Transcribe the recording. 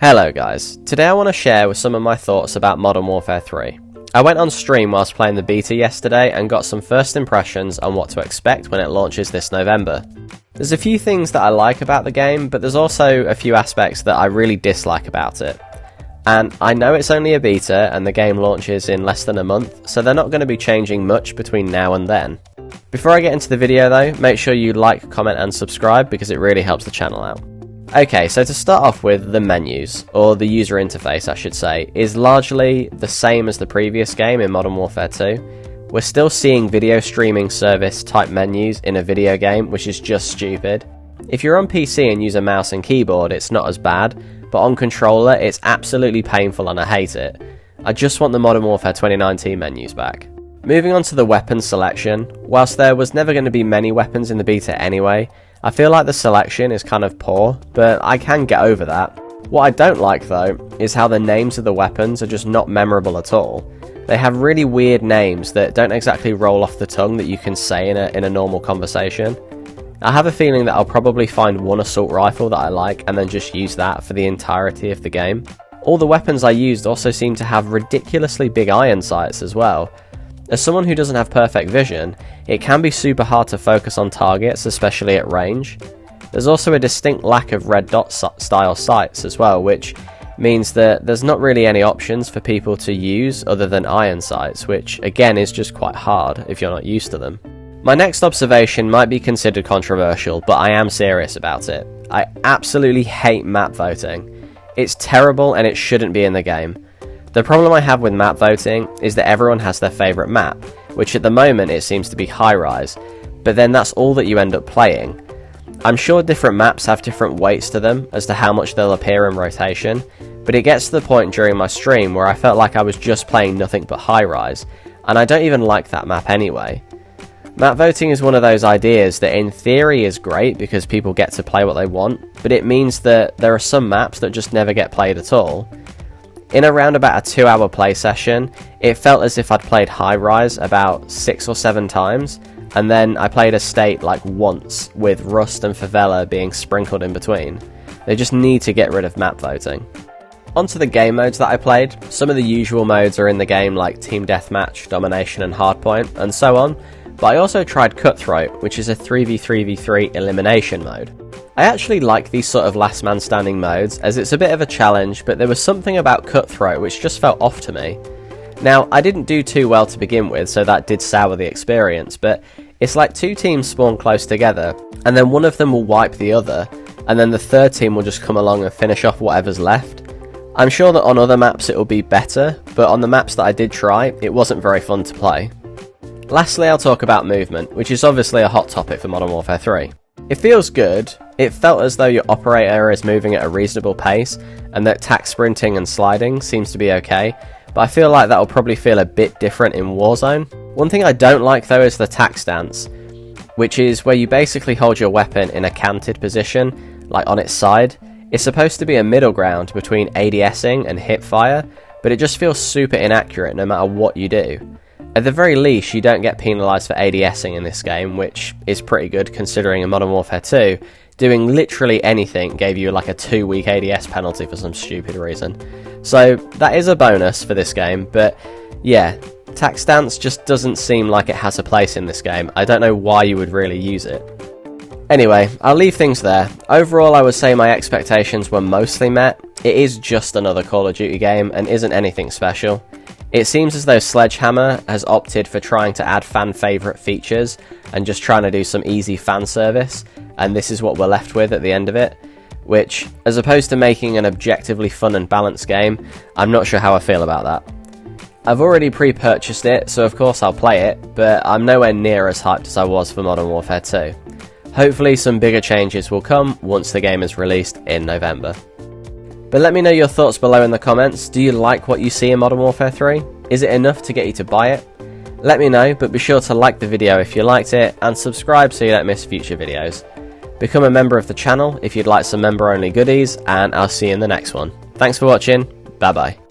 Hello guys, today I want to share with some of my thoughts about Modern Warfare 3. I went on stream whilst playing the beta yesterday and got some first impressions on what to expect when it launches this November. There's a few things that I like about the game, but there's also a few aspects that I really dislike about it. And I know it's only a beta and the game launches in less than a month, so they're not going to be changing much between now and then. Before I get into the video though, make sure you like, comment and subscribe because it really helps the channel out. Okay, so to start off with, the menus, or the user interface I should say, is largely the same as the previous game in Modern Warfare 2. We're still seeing video streaming service type menus in a video game, which is just stupid. If you're on PC and use a mouse and keyboard, it's not as bad, but on controller it's absolutely painful and I hate it. I just want the Modern Warfare 2019 menus back. Moving on to the weapon selection, whilst there was never going to be many weapons in the beta anyway, I feel like the selection is kind of poor, but I can get over that. What I don't like though, is how the names of the weapons are just not memorable at all. They have really weird names that don't exactly roll off the tongue that you can say in a normal conversation. I have a feeling that I'll probably find one assault rifle that I like and then just use that for the entirety of the game. All the weapons I used also seem to have ridiculously big iron sights as well. As someone who doesn't have perfect vision, it can be super hard to focus on targets, especially at range. There's also a distinct lack of red dot style sights as well, which means that there's not really any options for people to use other than iron sights, which again is just quite hard if you're not used to them. My next observation might be considered controversial, but I am serious about it. I absolutely hate map voting. It's terrible and it shouldn't be in the game. The problem I have with map voting is that everyone has their favourite map, which at the moment it seems to be High Rise, but then that's all that you end up playing. I'm sure different maps have different weights to them as to how much they'll appear in rotation, but it gets to the point during my stream where I felt like I was just playing nothing but High Rise, and I don't even like that map anyway. Map voting is one of those ideas that in theory is great because people get to play what they want, but it means that there are some maps that just never get played at all. In around about a 2-hour play session, it felt as if I'd played High Rise about 6 or 7 times, and then I played Estate like once, with Rust and Favela being sprinkled in between. They just need to get rid of map voting. Onto the game modes that I played. Some of the usual modes are in the game like Team Deathmatch, Domination and Hardpoint, and so on, but I also tried Cutthroat, which is a 3v3v3 elimination mode. I actually like these sort of last man standing modes, as it's a bit of a challenge, but there was something about Cutthroat which just felt off to me. Now, I didn't do too well to begin with, so that did sour the experience, but it's like 2 teams spawn close together, and then one of them will wipe the other, and then the third team will just come along and finish off whatever's left. I'm sure that on other maps it will be better, but on the maps that I did try, it wasn't very fun to play. Lastly, I'll talk about movement, which is obviously a hot topic for Modern Warfare 3. It feels good. It felt as though your operator is moving at a reasonable pace, and that tac sprinting and sliding seems to be okay, but I feel like that'll probably feel a bit different in Warzone. One thing I don't like though is the tac stance, which is where you basically hold your weapon in a canted position, like on its side. It's supposed to be a middle ground between ADSing and hip fire, but it just feels super inaccurate no matter what you do. At the very least, you don't get penalised for ADSing in this game, which is pretty good considering in Modern Warfare 2, doing literally anything gave you like a 2-week ADS penalty for some stupid reason. So that is a bonus for this game, but yeah, tac stance just doesn't seem like it has a place in this game. I don't know why you would really use it. Anyway, I'll leave things there. Overall, I would say my expectations were mostly met. It is just another Call of Duty game and isn't anything special. It seems as though Sledgehammer has opted for trying to add fan favourite features and just trying to do some easy fan service, and this is what we're left with at the end of it, which, as opposed to making an objectively fun and balanced game, I'm not sure how I feel about that. I've already pre-purchased it, so of course I'll play it, but I'm nowhere near as hyped as I was for Modern Warfare 2. Hopefully some bigger changes will come once the game is released in November. But let me know your thoughts below in the comments. Do you like what you see in Modern Warfare 3? Is it enough to get you to buy it? Let me know, but be sure to like the video if you liked it, and subscribe so you don't miss future videos. Become a member of the channel if you'd like some member-only goodies, and I'll see you in the next one. Thanks for watching, bye bye.